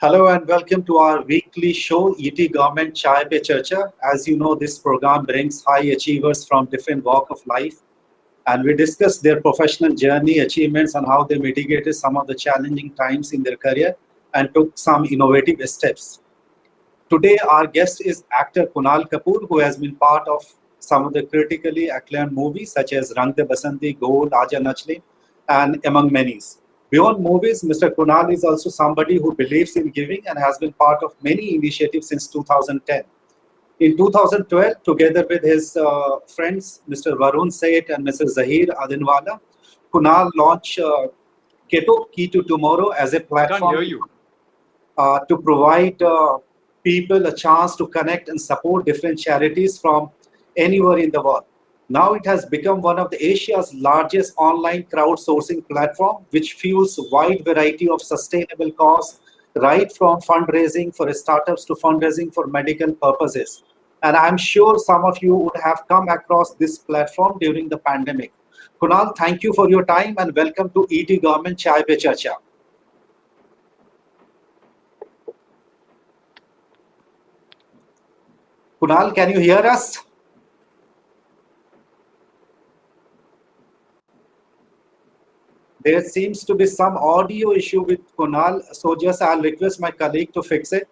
Hello and welcome to our weekly show, ETGovernment Chai Pe Charcha. As you know, this program brings high achievers from different walks of life, and we discuss their professional journey, achievements, and how they mitigated some of the challenging times in their career and took some innovative steps. Today, our guest is actor Kunal Kapoor, who has been part of some of the critically acclaimed movies such as Rang De Basanti, Gold, Aja Nachle, and among many. Beyond movies, Mr. Kunal is also somebody who believes in giving and has been part of many initiatives since 2010. In 2012, together with his friends, Mr. Varun, Sheth, and Mr. Zaheer, Adenwala, Kunal launched Ketto, Key to Tomorrow, as a platform to provide people a chance to connect and support different charities from anywhere in the world. Now it has become one of the Asia's largest online crowdsourcing platform, which fuels a wide variety of sustainable causes, right from fundraising for startups to fundraising for medical purposes. And I'm sure some of you would have come across this platform during the pandemic. Kunal, thank you for your time and welcome to ETGovernment Chai Pe Charcha. Kunal, can you hear us? There seems to be some audio issue with Kunal, so just I'll request my colleague to fix it.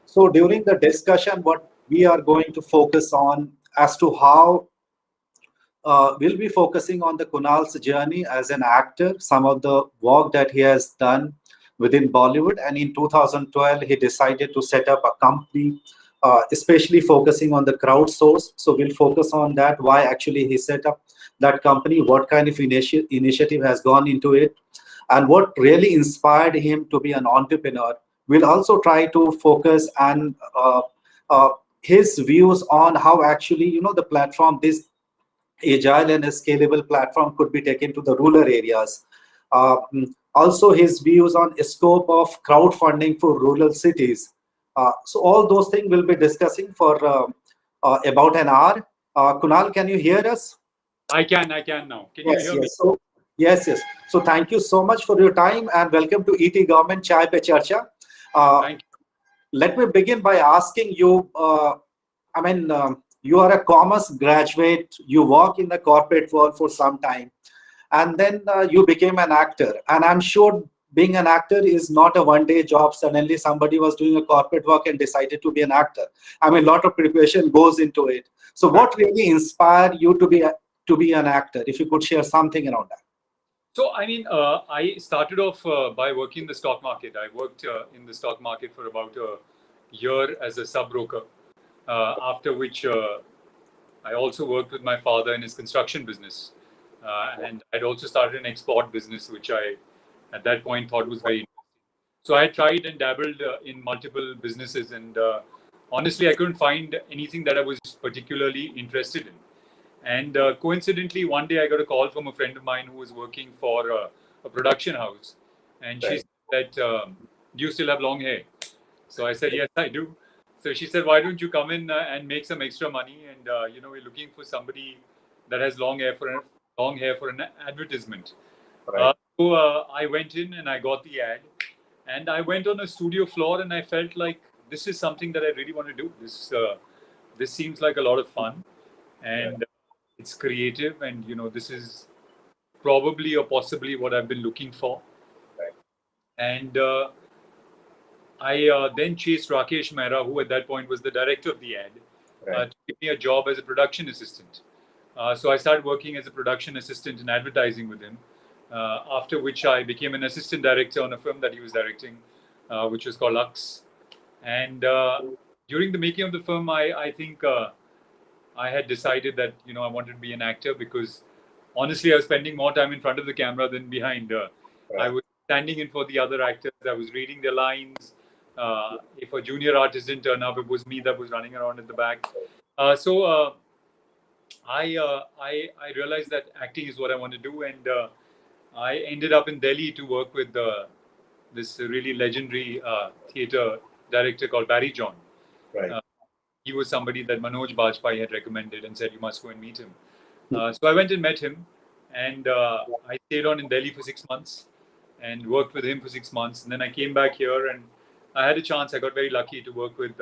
So during the discussion, what we are going to focus on as to how we'll be focusing on the Kunal's journey as an actor, some of the work that he has done within Bollywood, and in 2012 he decided to set up a company especially focusing on the crowdsource. So we'll focus on that, why actually he set up that company, what kind of initiative has gone into it, and what really inspired him to be an entrepreneur. We'll also try to focus on his views on how actually, the platform, this agile and scalable platform could be taken to the rural areas. Also his views on scope of crowdfunding for rural cities. So all those things we'll be discussing for about an hour. Kunal, can you hear us? I can now. Can you hear me? So, yes. So thank you so much for your time and welcome to ETGovernment Chai Pe Charcha. Thank you. Let me begin by asking you, you are a commerce graduate, you work in the corporate world for some time, and then you became an actor. And I'm sure being an actor is not a one-day job. Suddenly somebody was doing a corporate work and decided to be an actor. A lot of preparation goes into it. So what really inspired you to be an actor? If you could share something around that. So, I started off by working in the stock market. I worked in the stock market for about a year as a sub-broker, after which I also worked with my father in his construction business. And I'd also started an export business, which I, at that point, thought was very interesting. So I tried and dabbled in multiple businesses, and honestly, I couldn't find anything that I was particularly interested in. And coincidentally, one day I got a call from a friend of mine who was working for a production house, and she said, "Do you still have long hair?" So I said, "Yes, I do." So she said, "Why don't you come in and make some extra money? And we're looking for somebody that has long hair for an advertisement." Right. So I went in and I got the ad, and I went on a studio floor, and I felt like this is something that I really want to do. This seems like a lot of fun, and it's creative, and this is probably or possibly what I've been looking for. Right. And I then chased Rakesh Mehra, who at that point was the director of the ad, to give me a job as a production assistant. So I started working as a production assistant in advertising with him, after which I became an assistant director on a film that he was directing, which was called Lux. And during the making of the film, I think I had decided that, I wanted to be an actor because honestly, I was spending more time in front of the camera than behind. I was standing in for the other actors. I was reading their lines. If a junior artist didn't turn up, it was me that was running around at the back. So I realized that acting is what I want to do, and I ended up in Delhi to work with this really legendary theatre director called Barry John. Right. He was somebody that Manoj Bajpayee had recommended and said, "You must go and meet him." So I went and met him. And I stayed on in Delhi for 6 months and worked with him for 6 months. And then I came back here and I had a chance. I got very lucky to work with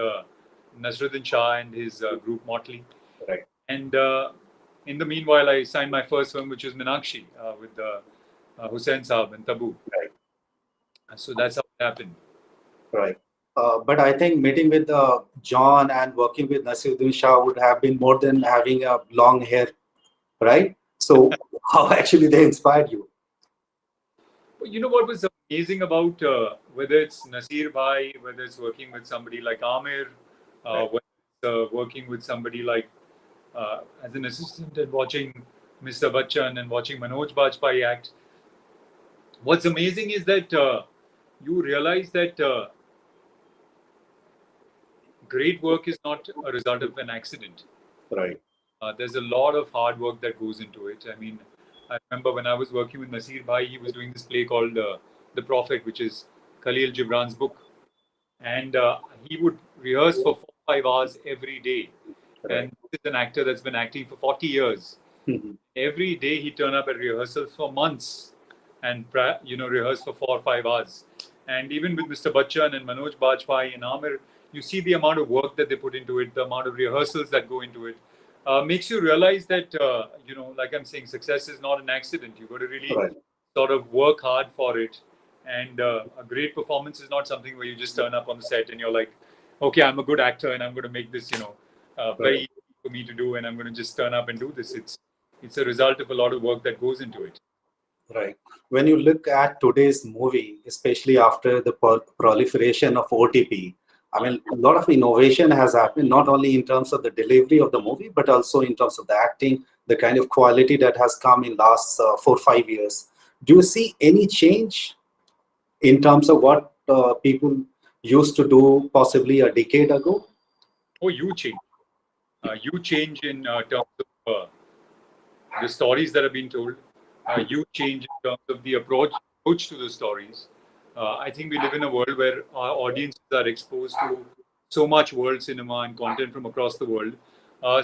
Nasruddin Shah and his group Motley. Right. And in the meanwhile, I signed my first film, which was Meenakshi, with Hussain Saab and Tabu. Right. So that's how it happened. Right. But I think meeting with John and working with Nasruddin Shah would have been more than having a long hair, right? So how actually they inspired you? Well, you know what was amazing about whether it's Nasir Bhai, whether it's working with somebody like Amir, Right. whether it's working with somebody like as an assistant and watching Mr. Bachchan and watching Manoj Bajpayee act. What's amazing is that you realize that great work is not a result of an accident. Right. There's a lot of hard work that goes into it. I mean, I remember when I was working with Nasir Bhai, he was doing this play called The Prophet, which is Khalil Gibran's book. And he would rehearse for 4-5 hours every day. Right. And this is an actor that's been acting for 40 years. Mm-hmm. Every day he'd turn up at rehearsals for months and rehearse for 4 or 5 hours. And even with Mr. Bachchan and Manoj Bajpayee and Amir, you see the amount of work that they put into it, the amount of rehearsals that go into it. Makes you realize that, like I'm saying, success is not an accident. You've got to really Right. sort of work hard for it. And a great performance is not something where you just turn up on the set and you're like, okay, I'm a good actor and I'm going to make this, very easy for me to do, and I'm going to just turn up and do this. It's a result of a lot of work that goes into it. Right. When you look at today's movie, especially after the proliferation of OTP, I mean, a lot of innovation has happened, not only in terms of the delivery of the movie, but also in terms of the acting, the kind of quality that has come in last 4 or 5 years. Do you see any change in terms of what people used to do possibly a decade ago? Oh, you change. You change in terms of the stories that are being told. You change in terms of the approach to the stories. I think we live in a world where our audiences are exposed to so much world cinema and content from across the world.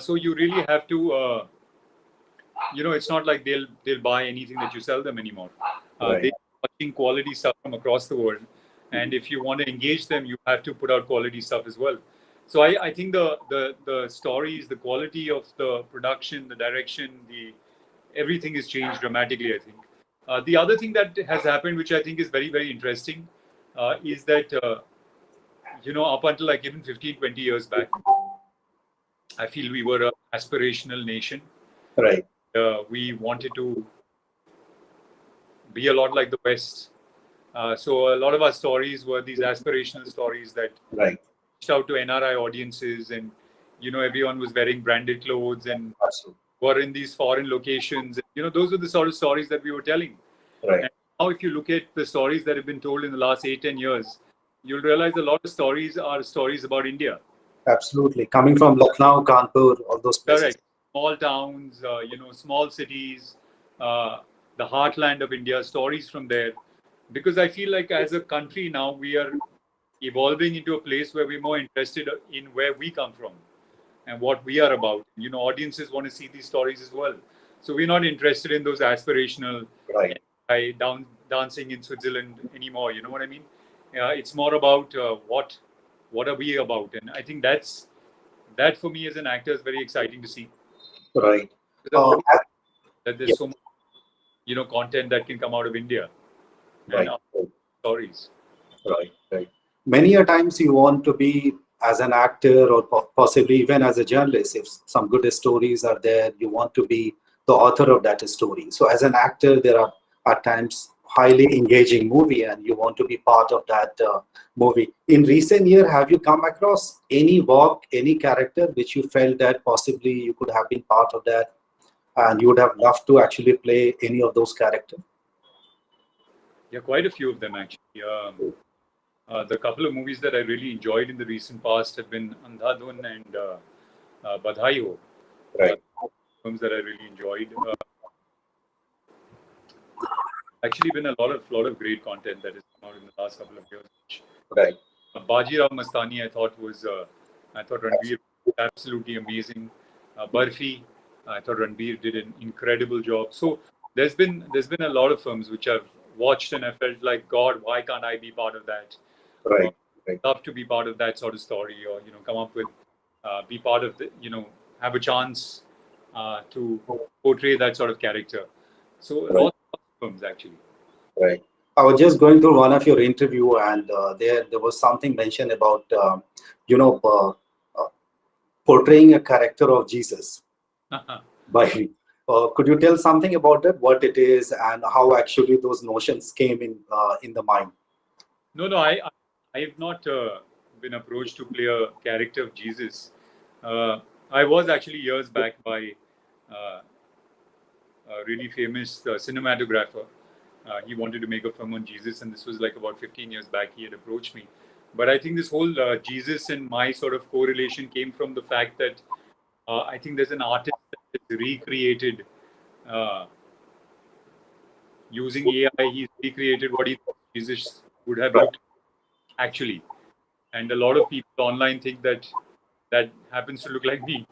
So you really have to, it's not like they'll buy anything that you sell them anymore. Right. They're watching quality stuff from across the world. And if you want to engage them, you have to put out quality stuff as well. So I think the stories, the quality of the production, the direction, everything has changed dramatically, I think. The other thing that has happened, which I think is very, very interesting, is that, up until like even 15, 20 years back, I feel we were an aspirational nation. Right. We wanted to be a lot like the West. So a lot of our stories were these aspirational stories that Right. reached out to NRI audiences, and everyone was wearing branded clothes and Absolutely. were in these foreign locations. Those were the sort of stories that we were telling. Right. And now if you look at the stories that have been told in the last 8-10 years, you'll realize a lot of stories are stories about India. Absolutely. Coming from Lucknow, Kanpur, all those places. Correct. Small towns, small cities, the heartland of India, stories from there. Because I feel like as a country now, we are evolving into a place where we're more interested in where we come from and what we are about. Audiences want to see these stories as well. So we're not interested in those aspirational Right. dancing in Switzerland anymore. You know what I mean? It's more about what are we about, and I think that for me as an actor is very exciting to see. Right. That there's so much, content that can come out of India. Right. And stories. Right. Right. Many a times you want to be as an actor or possibly even as a journalist. If some good stories are there, you want to be the author of that story. So as an actor, there are at times highly engaging movie and you want to be part of that movie. In recent year, have you come across any work, any character which you felt that possibly you could have been part of that and you would have loved to actually play any of those characters? Yeah, quite a few of them actually. The couple of movies that I really enjoyed in the recent past have been Andhadhun and Badhai Ho. Right. Films that I really enjoyed. Actually, been a lot of great content that has come out in the last couple of years. Right. Bajirao Mastani, I thought Ranveer was absolutely amazing. Barfi, I thought Ranveer did an incredible job. So there's been a lot of films which I've watched and I felt like, God, why can't I be part of that? Right. Love to be part of that sort of story, or come up with, be part of the, have a chance to portray that sort of character. So lots of films actually. Right. I was just going through one of your interview, and there was something mentioned about you know uh, uh, portraying a character of Jesus. By could you tell something about that? What it is and how actually those notions came in the mind? No, I have not been approached to play a character of Jesus. I was actually years back by uh, a really famous cinematographer. He wanted to make a film on Jesus, and this was like about 15 years back. He had approached me, but I think this whole Jesus and my sort of correlation came from the fact that I think there's an artist that has recreated uh, using AI. He's recreated what he thought Jesus would have looked like actually, and a lot of people online think that that happens to look like me.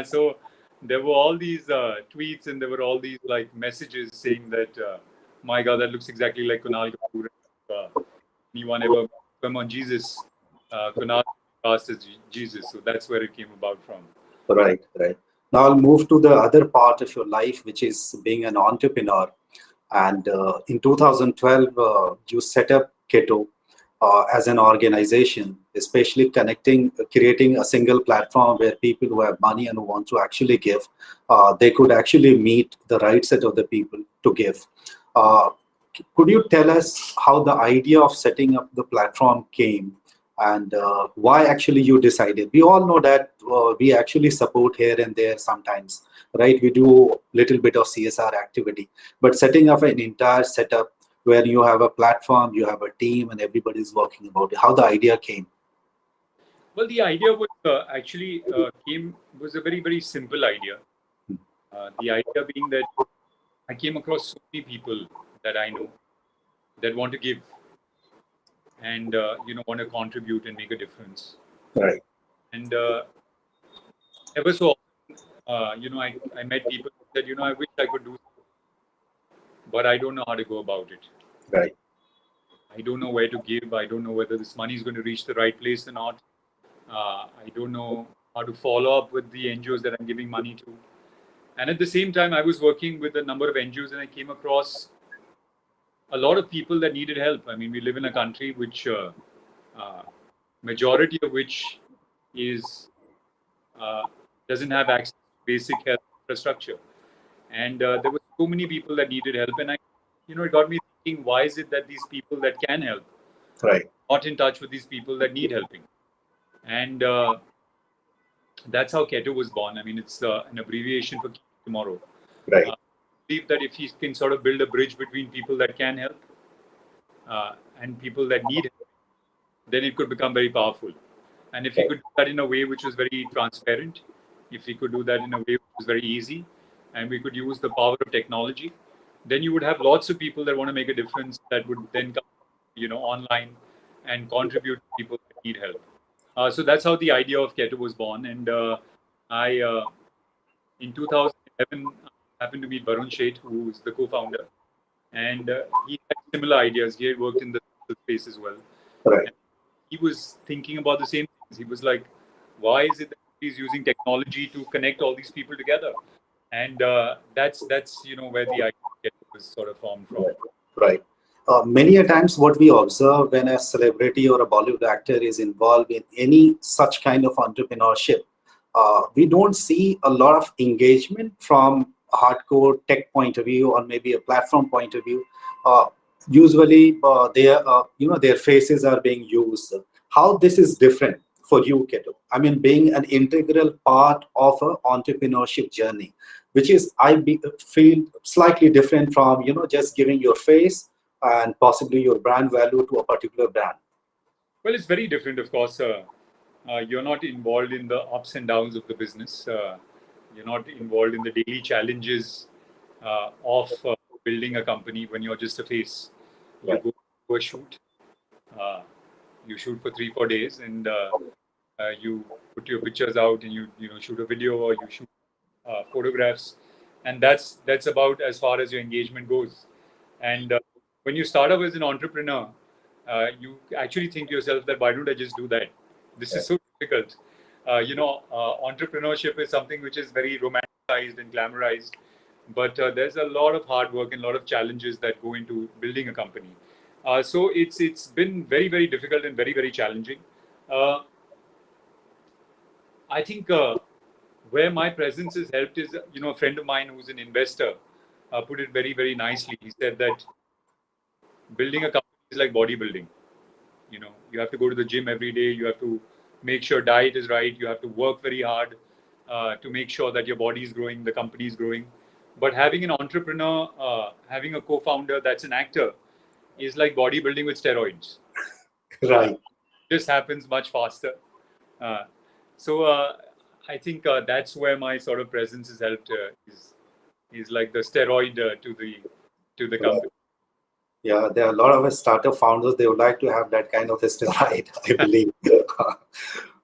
So there were all these tweets and there were all these like messages saying that, my God, that looks exactly like Kunal Kapoor. Anyone ever come on Jesus? Kunal cast as Jesus. So that's where it came about from. Right. Now I'll move to the other part of your life, which is being an entrepreneur. And in 2012, you set up Ketto as an organization, especially creating a single platform where people who have money and who want to actually give, they could actually meet the right set of the people to give. Uh, could you tell us how the idea of setting up the platform came, and why actually you decided? We all know that we actually support here and there sometimes, right? We do a little bit of CSR activity, but setting up an entire setup where you have a platform, you have a team, and everybody's working about it, how the idea came? Well, the idea was actually was a very, very simple idea. The idea being that I came across so many people that I know that want to give and want to contribute and make a difference. Right. And ever so often, I met people who said, I wish I could do something, but I don't know how to go about it. Right. I don't know where to give. I don't know whether this money is going to reach the right place or not. I don't know how to follow up with the NGOs that I'm giving money to. And at the same time, I was working with a number of NGOs and I came across a lot of people that needed help. I mean, we live in a country which majority of which is doesn't have access to basic health infrastructure. And there were so many people that needed help. And it got me thinking, why is it that these people that can help Right. not in touch with these people that need helping? And that's how Ketto was born. I mean, it's an abbreviation for tomorrow. Right. I believe that if he can sort of build a bridge between people that can help and people that need help, then it could become very powerful. And if he could do that in a way which was very transparent, if he could do that in a way which was very easy, and we could use the power of technology, then you would have lots of people that want to make a difference that would then come, online and contribute to people that need help. So that's how the idea of Ketto was born. And I, in 2011, happened to meet Varun, Sheth, who is the co-founder. And he had similar ideas. He had worked in the space as well. Right. And he was thinking about the same things. He was like, why is it that he's using technology to connect all these people together? And that's where the idea was sort of formed from. Right. Many a times what we observe when a celebrity or a Bollywood actor is involved in any such kind of entrepreneurship, we don't see a lot of engagement from a hardcore tech point of view or maybe a platform point of view. Usually their faces are being used. How this is different for you, Ketto? I mean, being an integral part of an entrepreneurship journey, which is feel slightly different from just giving your face and possibly your brand value to a particular brand. Well, it's very different, of course. You're not involved in the ups and downs of the business. You're not involved in the daily challenges of building a company when you're just a face. You Right. go to a shoot, you shoot for 3-4 days, and you put your pictures out, and you shoot a video or you shoot photographs, and that's about as far as your engagement goes. And when you start up as an entrepreneur, you actually think to yourself that why don't I just do that? This is so difficult. Entrepreneurship is something which is very romanticized and glamorized, but there's a lot of hard work and a lot of challenges that go into building a company. So it's been very, very difficult and very, very challenging. I think where my presence has helped is, a friend of mine who's an investor put it very, very nicely. He said that building a company is like bodybuilding. You have to go to the gym every day. You have to make sure diet is right. You have to work very hard to make sure that your body is growing, the company is growing. But having an entrepreneur, having a co-founder that's an actor, is like bodybuilding with steroids. Right. This happens much faster. So I think that's where my sort of presence has helped. Is like the steroid to the company. Yeah, there are a lot of startup founders. They would like to have that kind of a steroid, I believe.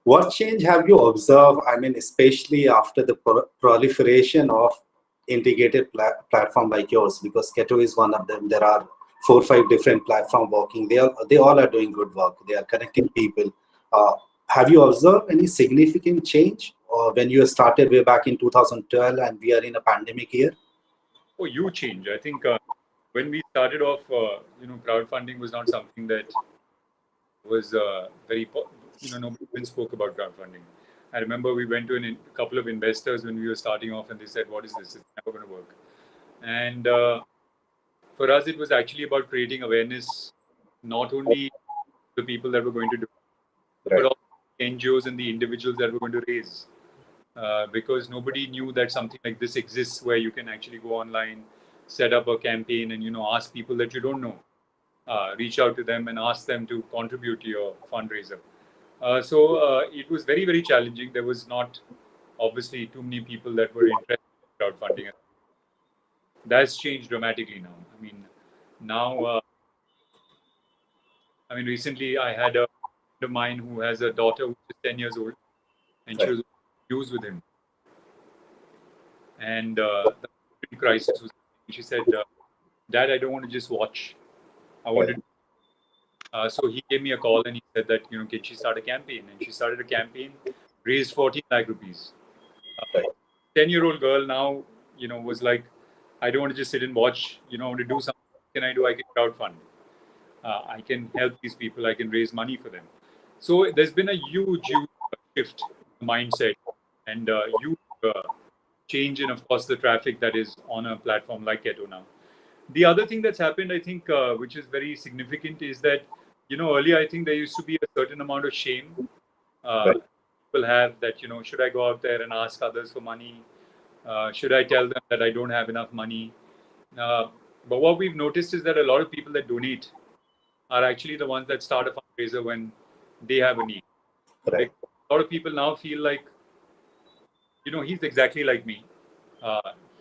What change have you observed? I mean, especially after the proliferation of integrated platform like yours, because Ketto is one of them. There are 4 or 5 different platforms working. They all are doing good work. They are connecting people. Have you observed any significant change when you started way back in 2012 and we are in a pandemic year? Oh, huge change. I think when we started off, crowdfunding was not something that was very, nobody even spoke about crowdfunding. I remember we went to a couple of investors when we were starting off and they said, what is this? It's never going to work. And for us, it was actually about creating awareness, not only the people that were going to do it, but also the NGOs and the individuals that were going to raise. Because nobody knew that something like this exists where you can actually go online, set up a campaign and, ask people that you don't know. Reach out to them and ask them to contribute to your fundraiser. So it was very, very challenging. There was not obviously too many people that were interested in crowdfunding. That's changed dramatically now. I mean, now, recently I had a friend of mine who has a daughter who is 10 years old, and she was used with him. And the crisis was, she said, Dad, I don't want to just watch. I wanted. So he gave me a call and he said that, can she start a campaign? And she started a campaign, raised 14 lakh rupees. 10-year-old girl now, was like, I don't want to just sit and watch, I want to do something. What can I do? I can crowdfund. I can help these people. I can raise money for them. So there's been a huge shift in mindset and huge change in, of course, the traffic that is on a platform like Ketto now. The other thing that's happened, I think, which is very significant, is that, earlier I think there used to be a certain amount of shame people have that, should I go out there and ask others for money? Should I tell them that I don't have enough money? But what we've noticed is that a lot of people that donate are actually the ones that start a fundraiser when they have a need. Right. A lot of people now feel like, he's exactly like me.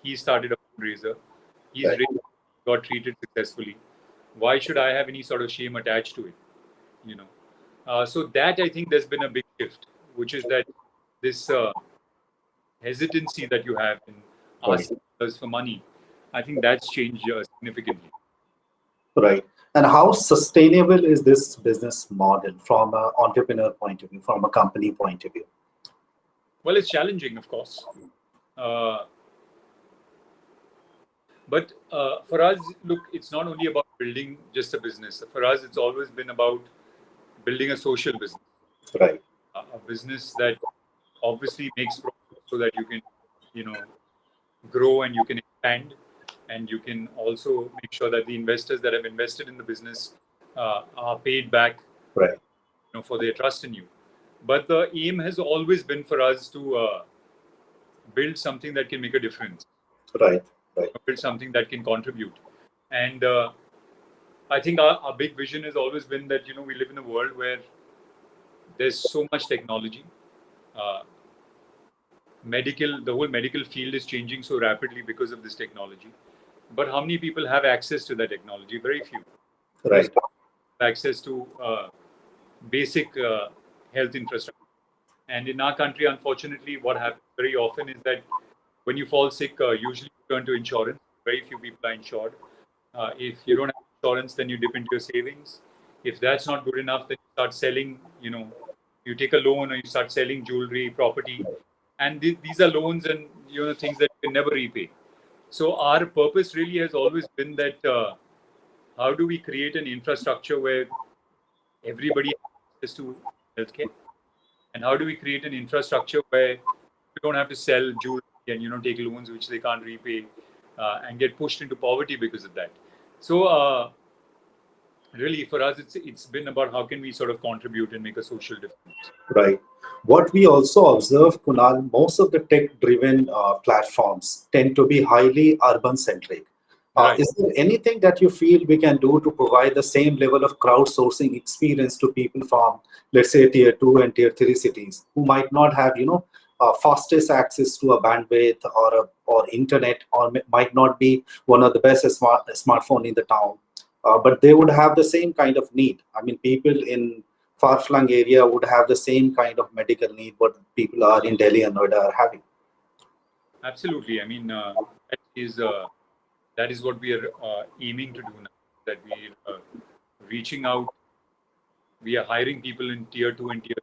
He started a fundraiser. He's got treated successfully. Why should I have any sort of shame attached to it? So that, I think there's been a big shift, which is that this hesitancy that you have in asking others for money, I think that's changed significantly. Right. And how sustainable is this business model from an entrepreneur point of view, from a company point of view? Well, it's challenging, of course. But for us, look, it's not only about building just a business. For us, it's always been about building a social business. Right. A business that obviously makes profit so that you can, grow and you can expand, and you can also make sure that the investors that have invested in the business are paid back, for their trust in you. But the aim has always been for us to build something that can make a difference. Right. Build something that can contribute. And I think our big vision has always been that, we live in a world where there's so much technology. The whole medical field is changing so rapidly because of this technology. But how many people have access to that technology? Very few. Right. Access to basic health infrastructure. And in our country, unfortunately, what happens very often is that when you fall sick, usually you turn to insurance. Very few people are insured. If you don't have insurance, then you dip into your savings. If that's not good enough, then you start selling, you take a loan or you start selling jewelry, property. And these are loans and, things that you can never repay. So our purpose really has always been that how do we create an infrastructure where everybody has access to healthcare? And how do we create an infrastructure where you don't have to sell jewelry and take loans which they can't repay and get pushed into poverty because of that? So really, for us, it's been about how can we sort of contribute and make a social difference. Right. What we also observe, Kunal, most of the tech-driven platforms tend to be highly urban-centric. Right. Is there anything that you feel we can do to provide the same level of crowdsourcing experience to people from, let's say, tier 2 and tier 3 cities who might not have, fastest access to a bandwidth or internet, or might not be one of the best smartphone in the town, but they would have the same kind of need. I mean, people in far-flung area would have the same kind of medical need what people are in Delhi and Noida are having. Absolutely. I mean, that is what we are aiming to do now. That we are reaching out. We are hiring people in tier 2 and tier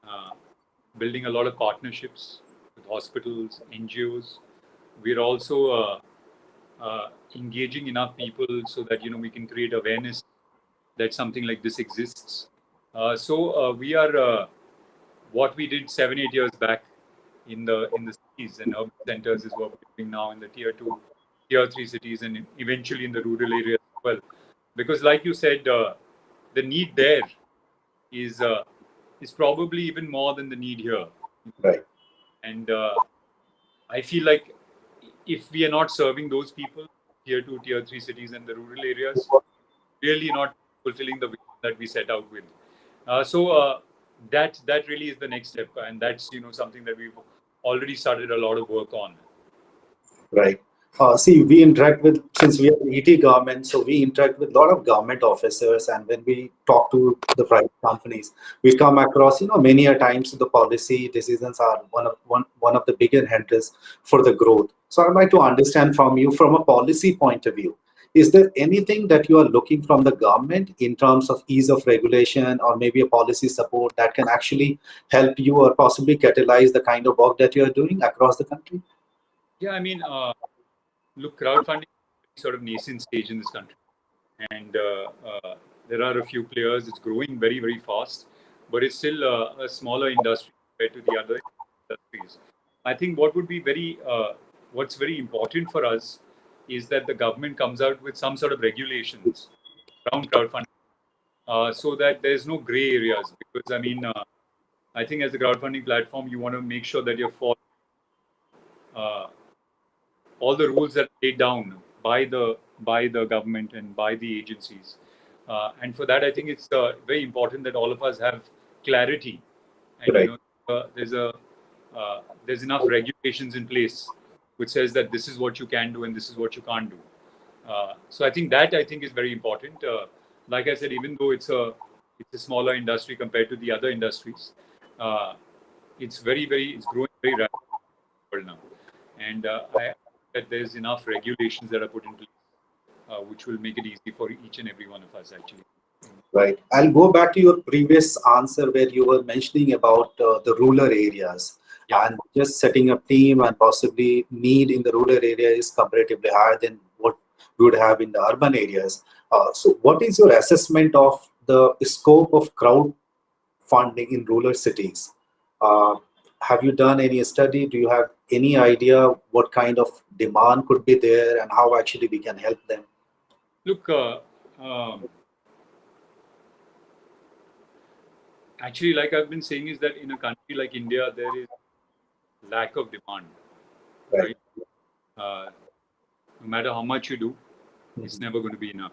3, building a lot of partnerships with hospitals, NGOs. We are also engaging enough people so that we can create awareness that something like this exists. So we are what we did 7-8 years back in the cities and urban centers is what we're doing now in the tier 2, tier 3 cities, and eventually in the rural areas as well. Because, like you said, the need there is probably even more than the need here. Right. And I feel like if we are not serving those people, tier 2, tier 3 cities and the rural areas, really not fulfilling the vision that we set out with. So that really is the next step, and that's something that we've already started a lot of work on. Right. See, we interact with, since we are ET government, so we interact with a lot of government officers, and when we talk to the private companies, we come across, many a times the policy decisions are one of the bigger hindrances for the growth. So I'd like to understand from you, from a policy point of view, is there anything that you are looking from the government in terms of ease of regulation or maybe a policy support that can actually help you or possibly catalyze the kind of work that you are doing across the country? Yeah, I mean, look, crowdfunding is sort of nascent stage in this country, and there are a few players. It's growing very, very fast, but it's still a smaller industry compared to the other industries. I think what would be what's very important for us is that the government comes out with some sort of regulations around crowdfunding, so that there's no gray areas. Because I mean, I think as a crowdfunding platform, you want to make sure that you're following all the rules that are laid down by the government and by the agencies. And for that, I think it's very important that all of us have clarity. And Right. there's enough regulations in place which says that this is what you can do and this is what you can't do. So I think is very important. Like I said, even though it's a smaller industry compared to the other industries, it's growing very rapidly now. And I that there's enough regulations that are put in place, which will make it easy for each and every one of us, actually. Right. I'll go back to your previous answer where you were mentioning about the rural areas. Yeah. And just setting up team and possibly need in the rural area is comparatively higher than what we would have in the urban areas. So what is your assessment of the scope of crowdfunding in rural cities? Have you done any study? Do you have any idea what kind of demand could be there and how actually we can help them? Look, actually, like I've been saying, is that in a country like India, there is lack of demand, right? No matter how much you do, it's never going to be enough.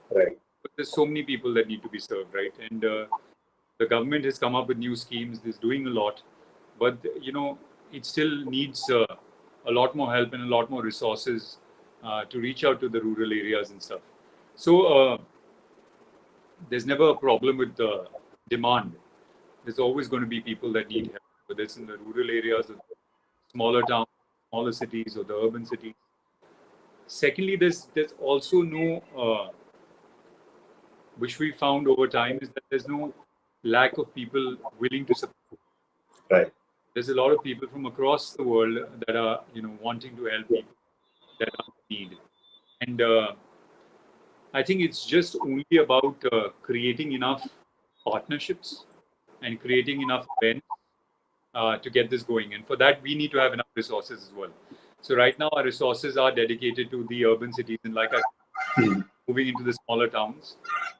Right. But there's so many people that need to be served, right? And the government has come up with new schemes. It's doing a lot, but it still needs a lot more help and a lot more resources to reach out to the rural areas and stuff. So there's never a problem with the demand. There's always going to be people that need help, whether it's in the rural areas or smaller towns, smaller cities, or the urban cities. Secondly, there's also no, which we found over time, is that there's no lack of people willing to support. Right. There's a lot of people from across the world that are, wanting to help people that are in need. And I think it's just only about creating enough partnerships and creating enough events to get this going. And for that, we need to have enough resources as well. So right now, our resources are dedicated to the urban cities, and like I said, moving into the smaller towns.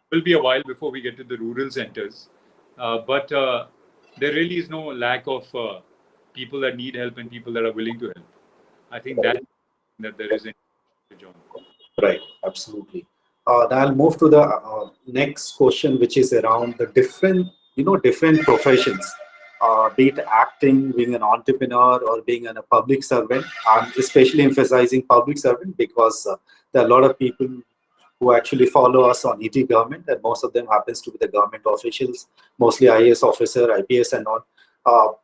It will be a while before we get to the rural centers, but there really is no lack of people that need help and people that are willing to help. I think that there is a John. Right, absolutely. Now I'll move to the next question, which is around the different professions, be it acting, being an entrepreneur, or being a public servant. I'm especially emphasizing public servant because there are a lot of people who actually follow us on ETGovernment, and most of them happens to be the government officials, mostly IAS officer, IPS, and all.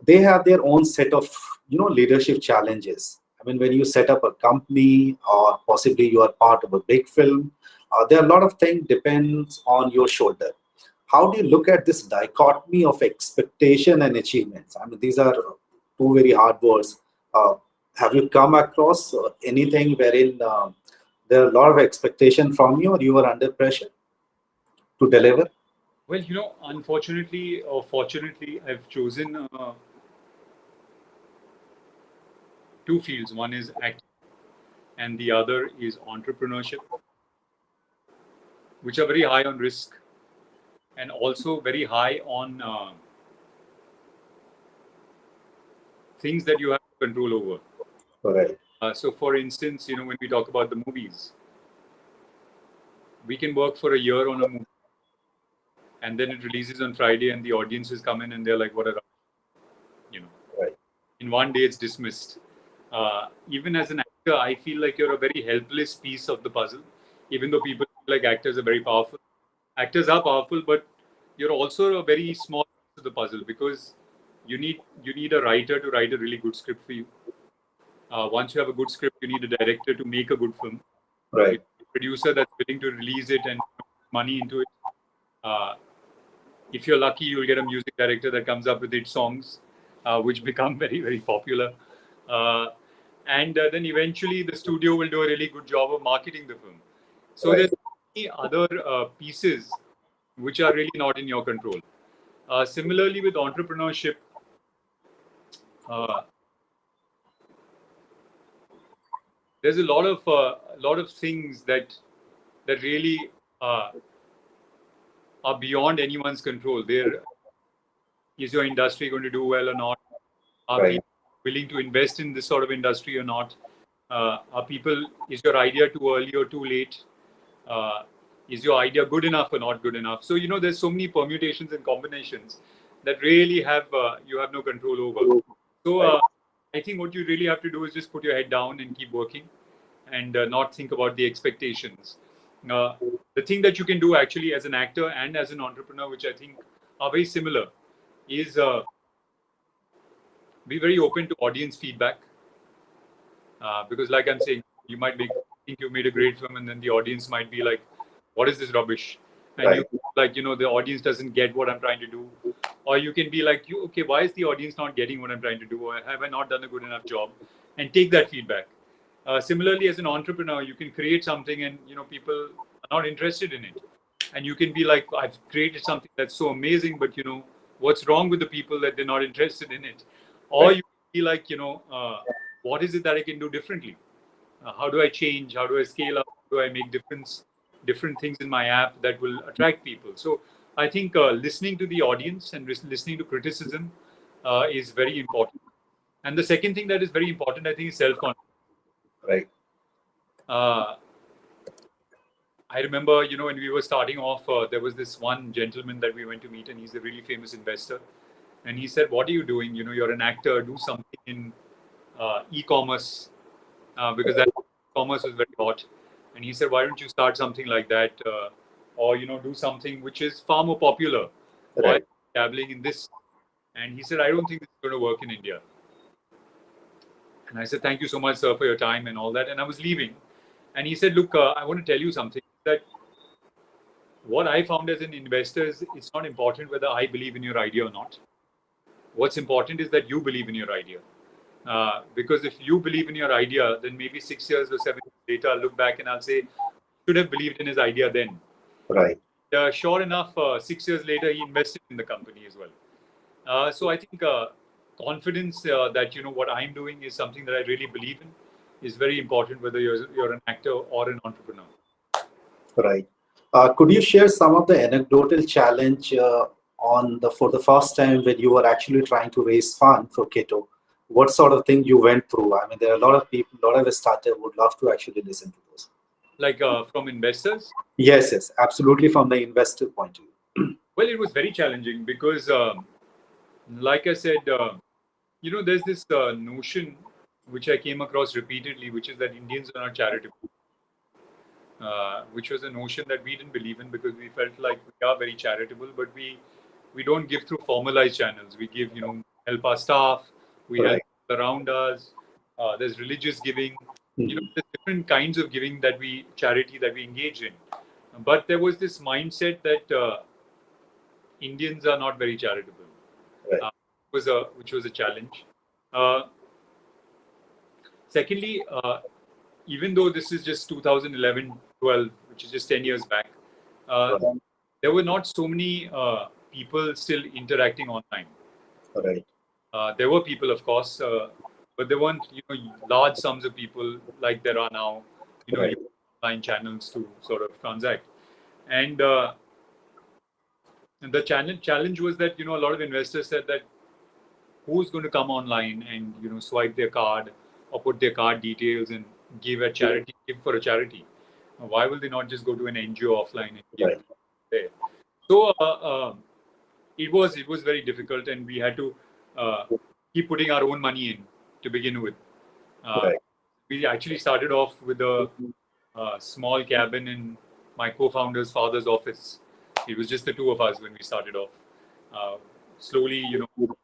They have their own set of leadership challenges. I mean, when you set up a company or possibly you are part of a big film, there are a lot of things depends on your shoulder. How do you look at this dichotomy of expectation and achievements? I mean, these are two very hard words. Have you come across anything wherein there are a lot of expectation from you, or you are under pressure to deliver? Well, unfortunately or fortunately, I've chosen two fields. One is acting and the other is entrepreneurship, which are very high on risk and also very high on things that you have control over. Right. So for instance, when we talk about the movies, we can work for a year on a movie and then it releases on Friday and the audiences come in and they're like, what a, Right. In one day it's dismissed. Even as an actor, I feel like you're a very helpless piece of the puzzle, even though people feel like actors are very powerful. Actors are powerful, but you're also a very small piece of the puzzle because you need a writer to write a really good script for you. Once you have a good script, you need a director to make a good film. Right. A producer that's willing to release it and put money into it. If you're lucky, you'll get a music director that comes up with 8 songs, which become very, very popular. And then eventually the studio will do a really good job of marketing the film. So Right. there's many other pieces which are really not in your control. Similarly with entrepreneurship, there's a lot of things that really are beyond anyone's control. Is your industry going to do well or not? Are Right. people willing to invest in this sort of industry or not? Is your idea too early or too late? Is your idea good enough or not good enough? So, there's so many permutations and combinations that really you have no control over. So I think what you really have to do is just put your head down and keep working and not think about the expectations. The thing that you can do actually as an actor and as an entrepreneur, which I think are very similar, is be very open to audience feedback. Because like I'm saying, you might think you made a great film and then the audience might be like, what is this rubbish? And Right. the audience doesn't get what I'm trying to do. Or you can be like, okay, why is the audience not getting what I'm trying to do? Or have I not done a good enough job? And take that feedback. Similarly, as an entrepreneur, you can create something and, people are not interested in it. And you can be like, I've created something that's so amazing, but, what's wrong with the people that they're not interested in it? Or Right. you can be like, what is it that I can do differently? How do I change? How do I scale up? How do I make different things in my app that will attract people? So I think listening to the audience and listening to criticism is very important. And the second thing that is very important, I think, is self-confidence. Right. I remember, when we were starting off, there was this one gentleman that we went to meet, and he's a really famous investor. And he said, what are you doing? You're an actor, do something in e-commerce, because that commerce was very hot. And he said, why don't you start something like that? Or, do something which is far more popular. Why Right. dabbling in this? And he said, I don't think this is going to work in India. And I said, thank you so much, sir, for your time and all that. And I was leaving. And he said, look, I want to tell you something, that what I found as an investor is it's not important whether I believe in your idea or not. What's important is that you believe in your idea. Because if you believe in your idea, then maybe 6 years or 7 years later, I'll look back and I'll say, should have believed in his idea then. Right. Sure enough, 6 years later, he invested in the company as well. So I think confidence that, what I'm doing is something that I really believe in is very important, whether you're an actor or an entrepreneur. Right. Could you share some of the anecdotal challenge for the first time when you were actually trying to raise funds for Ketto? What sort of thing you went through? I mean, there are a lot of people, a lot of startups would love to actually listen to those. Like from investors? Yes, absolutely. From the investor point of view. Well, it was very challenging because, like I said, there's this notion which I came across repeatedly, which is that Indians are not charitable. Which was a notion that we didn't believe in because we felt like we are very charitable, but we don't give through formalized channels. We give, help our staff, we help around us. There's religious giving, there's different kinds of giving charity that we engage in. But there was this mindset that Indians are not very charitable, which was a challenge. Secondly, even though this is just 2011, 12, which is just 10 years back, there were not so many people still interacting online. Right. There were people, of course, but there weren't, large sums of people like there are now, online channels to sort of transact. And the challenge was that, a lot of investors said that who's going to come online and, swipe their card or put their card details and give for a charity? Why will they not just go to an NGO offline and give there? So it was very difficult, and we had to keep putting our own money in to begin with. We actually started off with a small cabin in my co-founder's father's office. It was just the two of us when we started off. Slowly,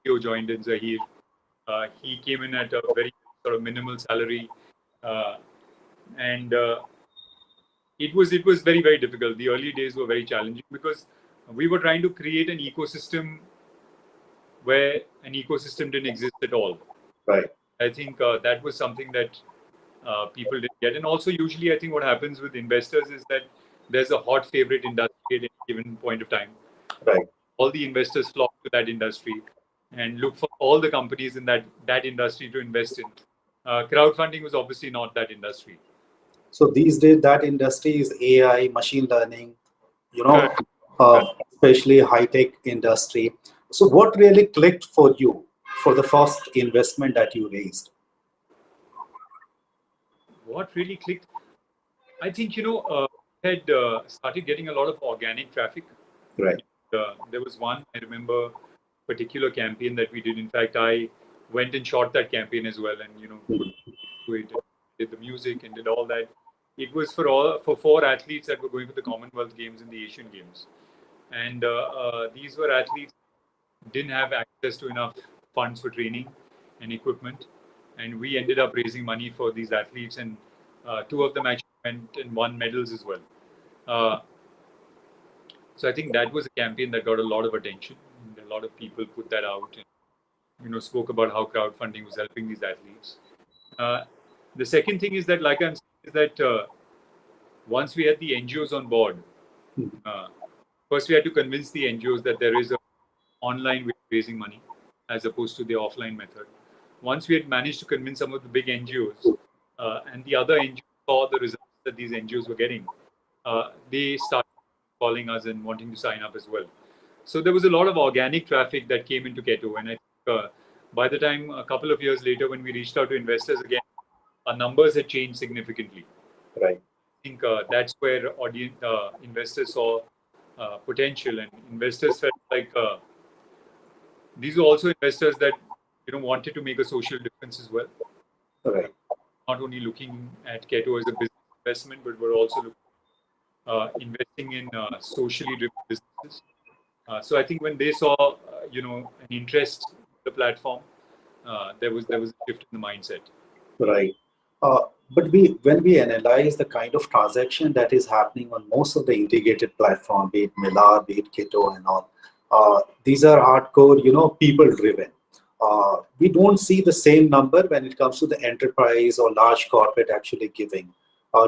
CEO joined in, Zaheer. He came in at a very sort of minimal salary. And it was very, very difficult. The early days were very challenging because we were trying to create an ecosystem where an ecosystem didn't exist at all. Right. I think that was something that people didn't get. And also, usually, I think what happens with investors is that there's a hot favorite industry at any given point of time. Right. All the investors flock to that industry and look for all the companies in that industry to invest in. Crowdfunding was obviously not that industry. So these days, that industry is AI, machine learning, especially high-tech industry. So what really clicked for you for the first investment that you raised? What really clicked? I think, had started getting a lot of organic traffic. Right. There was one, I remember, particular campaign that we did. In fact, I went and shot that campaign as well, and did the music and did all that. It was for 4 athletes that were going for the Commonwealth Games and the Asian Games, and these were athletes who didn't have access to enough funds for training and equipment, and we ended up raising money for these athletes, and 2 of them actually went and won medals as well. So I think that was a campaign that got a lot of attention, and a lot of people put that out and spoke about how crowdfunding was helping these athletes. The second thing is that, like I'm saying, is that once we had the NGOs on board, first we had to convince the NGOs that there is an online way of raising money as opposed to the offline method. Once we had managed to convince some of the big NGOs and the other NGOs saw the results that these NGOs were getting, they started calling us and wanting to sign up as well. So there was a lot of organic traffic that came into Ketto, and I think by the time a couple of years later, when we reached out to investors again, our numbers had changed significantly. Right. I think that's where investors saw potential, and investors felt like these were also investors that wanted to make a social difference as well. Right. Not only looking at Ketto as a business investment, but were also investing in socially driven businesses. So I think when they saw an interest in the platform, there was a shift in the mindset. Right. But when we analyze the kind of transaction that is happening on most of the integrated platform, be it Mila, be it Ketto and all, these are hardcore, people driven. We don't see the same number when it comes to the enterprise or large corporate actually giving.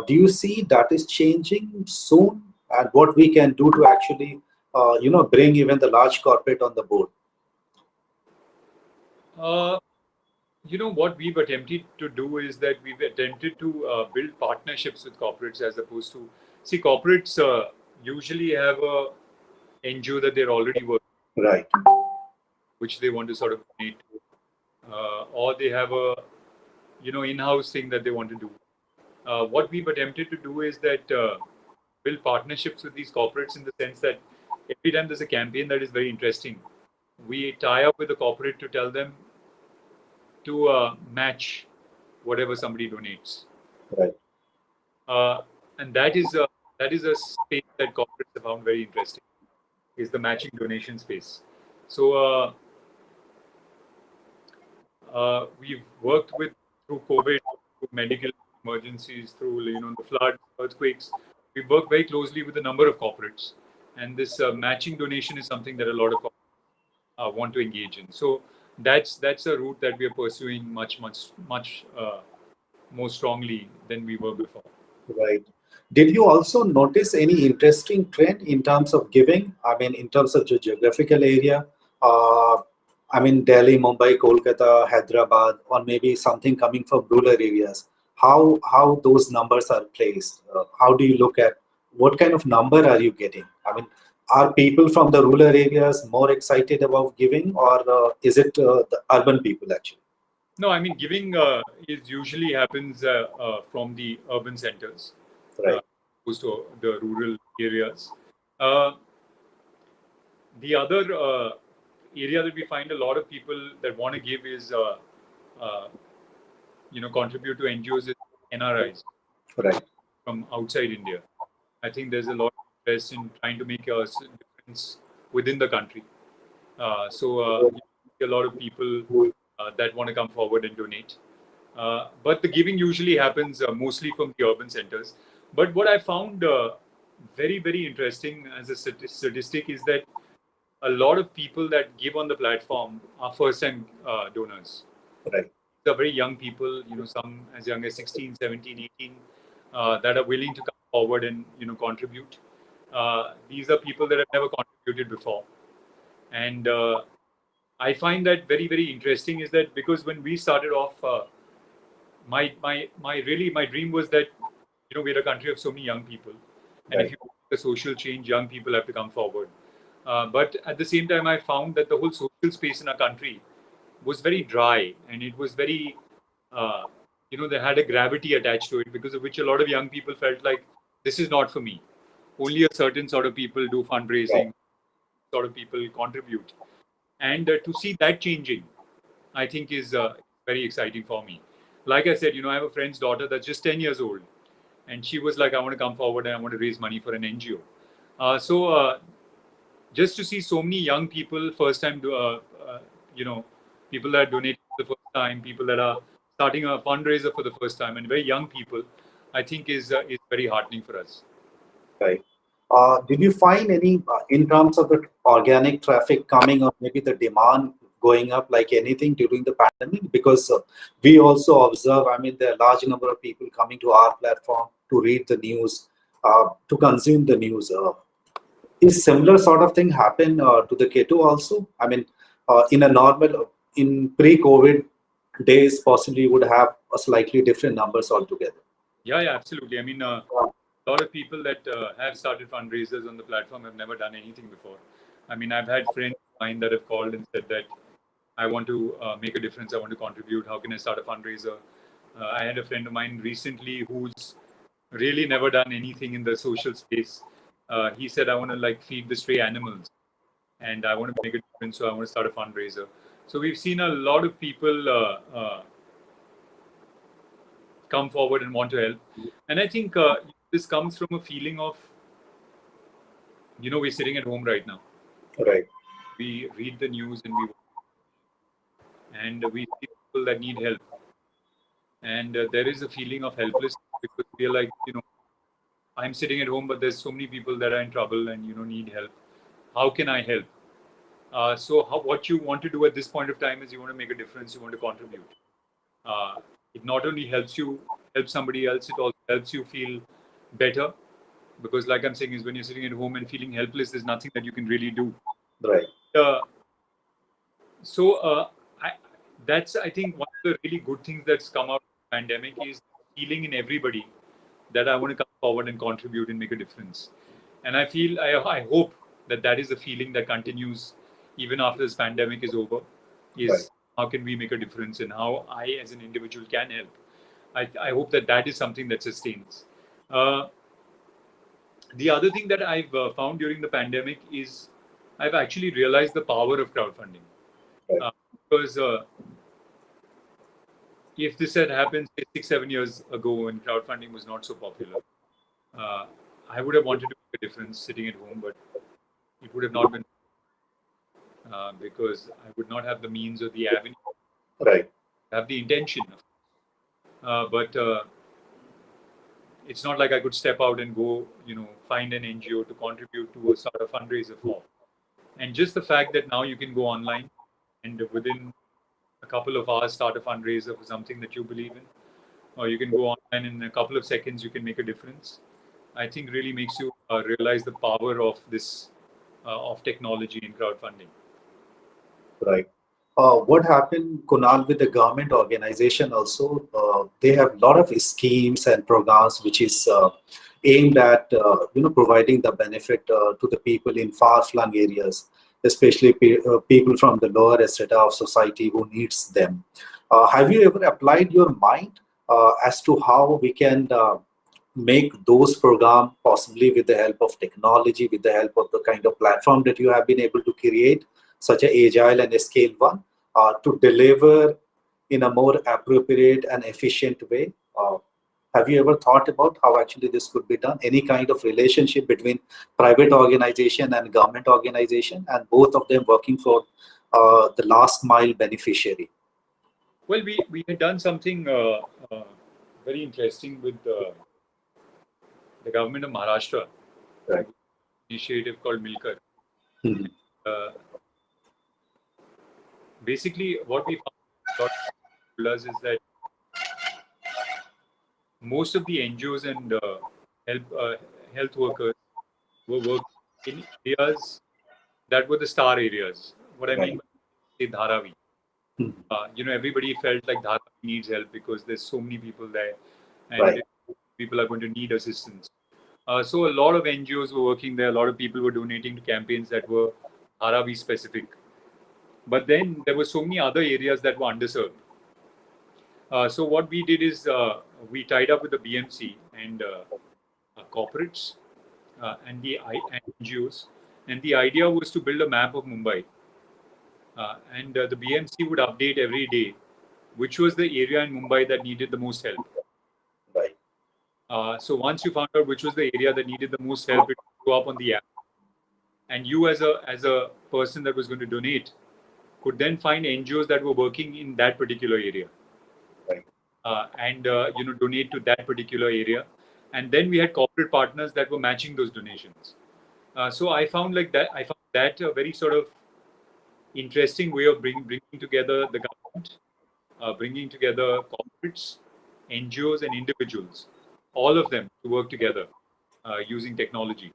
Do you see that is changing soon? And what we can do to actually, bring even the large corporate on the board? Uh, what we've attempted to do is that we've attempted to build partnerships with corporates as opposed to see corporates usually have a NGO that they're already working, Right. which they want to sort of donate to, or they have a in-house thing that they want to do. What we've attempted to do is that build partnerships with these corporates in the sense that every time there's a campaign that is very interesting, we tie up with the corporate to tell them to match whatever somebody donates. Right. And that is a space that corporates have found very interesting, is the matching donation space. So we've worked with through COVID, through medical emergencies, through the floods, earthquakes. We work very closely with a number of corporates, and this matching donation is something that a lot of corporates want to engage in. So that's a route that we are pursuing much more strongly than we were before. Right. Did you also notice any interesting trend in terms of giving? I mean, in terms of the geographical area, uh, I mean, Delhi, Mumbai, Kolkata, Hyderabad, or maybe something coming from rural areas. How those numbers are placed? How do you look at what kind of number are you getting? I mean, are people from the rural areas more excited about giving, or is it the urban people actually? No, I mean giving is usually happens from the urban centers, Right. opposed to the rural areas. Uh, the other area that we find a lot of people that want to give is uh, contribute to NGOs is NRIs Right. from outside India. I think there's a lot of interest in trying to make a difference within the country. So a lot of people that want to come forward and donate. But the giving usually happens mostly from the urban centers. But what I found very, very interesting as a statistic is that a lot of people that give on the platform are first-time donors. Right. They're very young people, some as young as 16, 17, 18, that are willing to come forward and, contribute. These are people that have never contributed before. And I find that very, very interesting is that because when we started off, my dream was that, we're a country of so many young people. And Right. if you want the social change, young people have to come forward. But at the same time, I found that the whole social space in our country was very dry, and it was very, they had a gravity attached to it, because of which a lot of young people felt like this is not for me. Only a certain sort of people do fundraising, Right. sort of people contribute. And to see that changing, I think is very exciting for me. Like I said, I have a friend's daughter that's just 10 years old, and she was like, I want to come forward and I want to raise money for an NGO. So just to see so many young people, first time, people that are donating for the first time, people that are starting a fundraiser for the first time, and very young people, I think is very heartening for us. Right. Did you find any, in terms of the organic traffic coming, or maybe the demand going up like anything during the pandemic? Because we also observe, I mean, there are a large number of people coming to our platform to read the news, to consume the news. Is similar sort of thing happen to the Keto also? I mean, in a normal, in pre-COVID days, possibly you would have a slightly different numbers altogether. Yeah, absolutely. I mean, a lot of people that have started fundraisers on the platform have never done anything before. I mean, I've had friends of mine that have called and said that I want to make a difference. I want to contribute. How can I start a fundraiser? I had a friend of mine recently who's really never done anything in the social space. He said, I want to feed the stray animals, and I want to make a difference. So I want to start a fundraiser. So we've seen a lot of people come forward and want to help. And I think this comes from a feeling of, we're sitting at home right now. Right. We read the news and we see people that need help. And there is a feeling of helplessness because we are like, I'm sitting at home, but there's so many people that are in trouble and, need help. How can I help? What you want to do at this point of time is you want to make a difference, you want to contribute. It not only helps you help somebody else, it also helps you feel better. Because like I'm saying, is when you're sitting at home and feeling helpless, there's nothing that you can really do. Right. That's, I think, one of the really good things that's come out of the pandemic is feeling in everybody that I want to come forward and contribute and make a difference. And I hope that is a feeling that continues even after this pandemic is over, is Right. how can we make a difference and how I as an individual can help. I hope that is something that sustains. The other thing that I've found during the pandemic is I've actually realized the power of crowdfunding. Right. Because if this had happened 6-7 years ago when crowdfunding was not so popular, I would have wanted to make a difference sitting at home, but it would have not been because I would not have the means or the avenue. Right. Have the intention, but it's not like I could step out and go, find an NGO to contribute to or start a fundraiser for. And just the fact that now you can go online and within a couple of hours start a fundraiser for something that you believe in, or you can go online in a couple of seconds, you can make a difference. I think really makes you realize the power of this, of technology in crowdfunding. Right. What happened, Kunal, with the government organization also, they have a lot of schemes and programs which is aimed at, providing the benefit to the people in far-flung areas, especially people from the lower strata of society who needs them. Have you ever applied your mind as to how we can make those programs possibly with the help of technology, with the help of the kind of platform that you have been able to create, such an agile and a scale one, to deliver in a more appropriate and efficient way? Have you ever thought about how actually this could be done? Any kind of relationship between private organization and government organization, and both of them working for the last mile beneficiary? Well, we had done something very interesting with the government of Maharashtra, Right. initiative called Milkar. Mm-hmm. Basically, what we found is that most of the NGOs and health workers were working in areas that were the star areas. What I mean by say Dharavi. Everybody felt like Dharavi needs help because there's so many people there, and people are going to need assistance. So a lot of NGOs were working there. A lot of people were donating to campaigns that were Dharavi specific. But then there were so many other areas that were underserved. So what we did is we tied up with the BMC and corporates and the NGOs, and the idea was to build a map of Mumbai. And the BMC would update every day which was the area in Mumbai that needed the most help. Right. So once you found out which was the area that needed the most help, it would go up on the app. And you as a person that was going to donate could then find NGOs that were working in that particular area. Right. And donate to that particular area. And then we had corporate partners that were matching those donations. So I found that a very sort of interesting way of bringing together the government, bringing together corporates, NGOs, and individuals, all of them to work together using technology.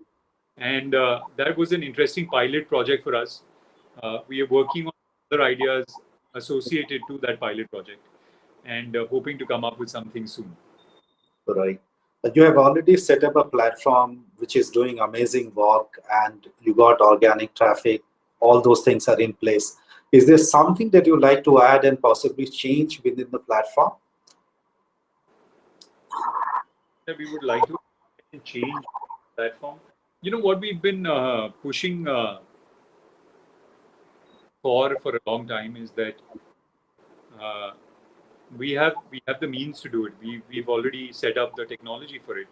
And that was an interesting pilot project for us. We are working on other ideas associated to that pilot project and hoping to come up with something soon. Right. You have already set up a platform which is doing amazing work, and you got organic traffic. All those things are in place. Is there something that you like to add and possibly change within the platform? That we would like to change the platform. What we've been pushing for a long time is that we have the means to do it. We've already set up the technology for it,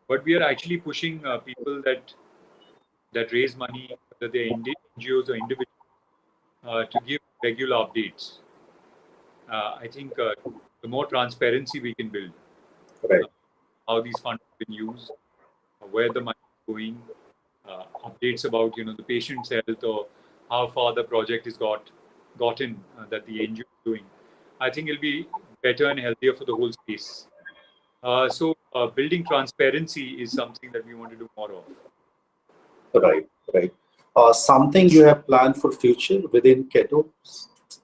but we are actually pushing people that raise money, whether they're NGOs or individuals, to give regular updates. I think the more transparency we can build. Right. How these funds have been used, where the money is going, updates about the patient's health or how far the project is gotten that the NGO is doing. I think it'll be better and healthier for the whole space. So building transparency is something that we want to do more of. Right. Something you have planned for future within Ketto?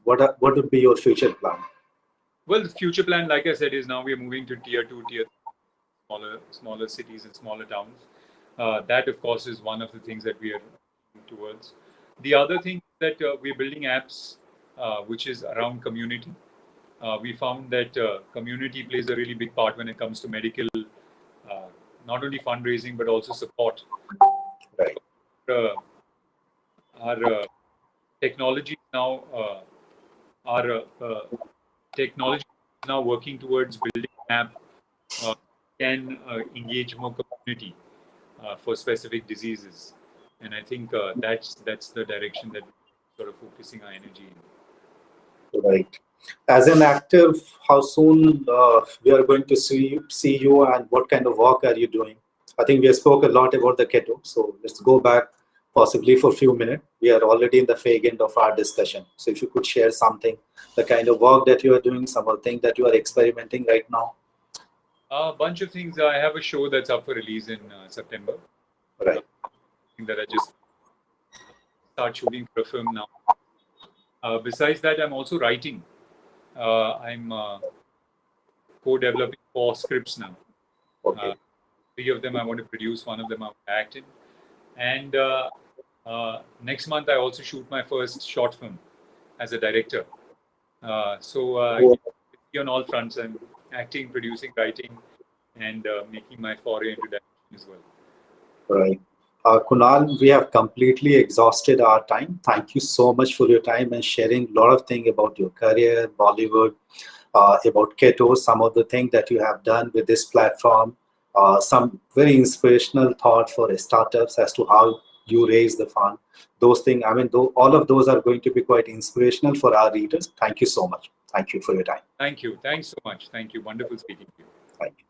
What would be your future plan? Well, the future plan, like I said, is now we are moving to tier 2, tier 3, smaller cities and smaller towns. That, of course, is one of the things that we are moving towards. The other thing that we're building apps, which is around community. We found that community plays a really big part when it comes to medical, not only fundraising, but also support. Right. Our technology now, technology is now working towards building an app can engage more community for specific diseases, and I think that's the direction that we're sort of focusing our energy in. Right. As an actor, how soon we are going to see you, and what kind of work are you doing? I think we spoke a lot about the Ketto, so let's go back possibly for a few minutes. We are already in the fag end of our discussion. So if you could share something, the kind of work that you are doing, some of the things that you are experimenting right now. A bunch of things. I have a show that's up for release in September. Right. That I just start shooting for a film now. Besides that, I'm also writing. I'm co-developing 4 scripts now. Okay. 3 of them I want to produce, 1 of them I want to act in. And next month I also shoot my first short film as a director. So on all fronts, I'm acting, producing, writing, and making my foray into direction as well. Right. Kunal, we have completely exhausted our time. Thank you so much for your time and sharing a lot of things about your career, Bollywood, about Ketto, some of the things that you have done with this platform, some very inspirational thought for startups as to how you raise the fund. Those things, all of those are going to be quite inspirational for our readers. Thank you so much. Thank you for your time. Thank you. Thanks so much. Thank you. Wonderful speaking to you. Thank you.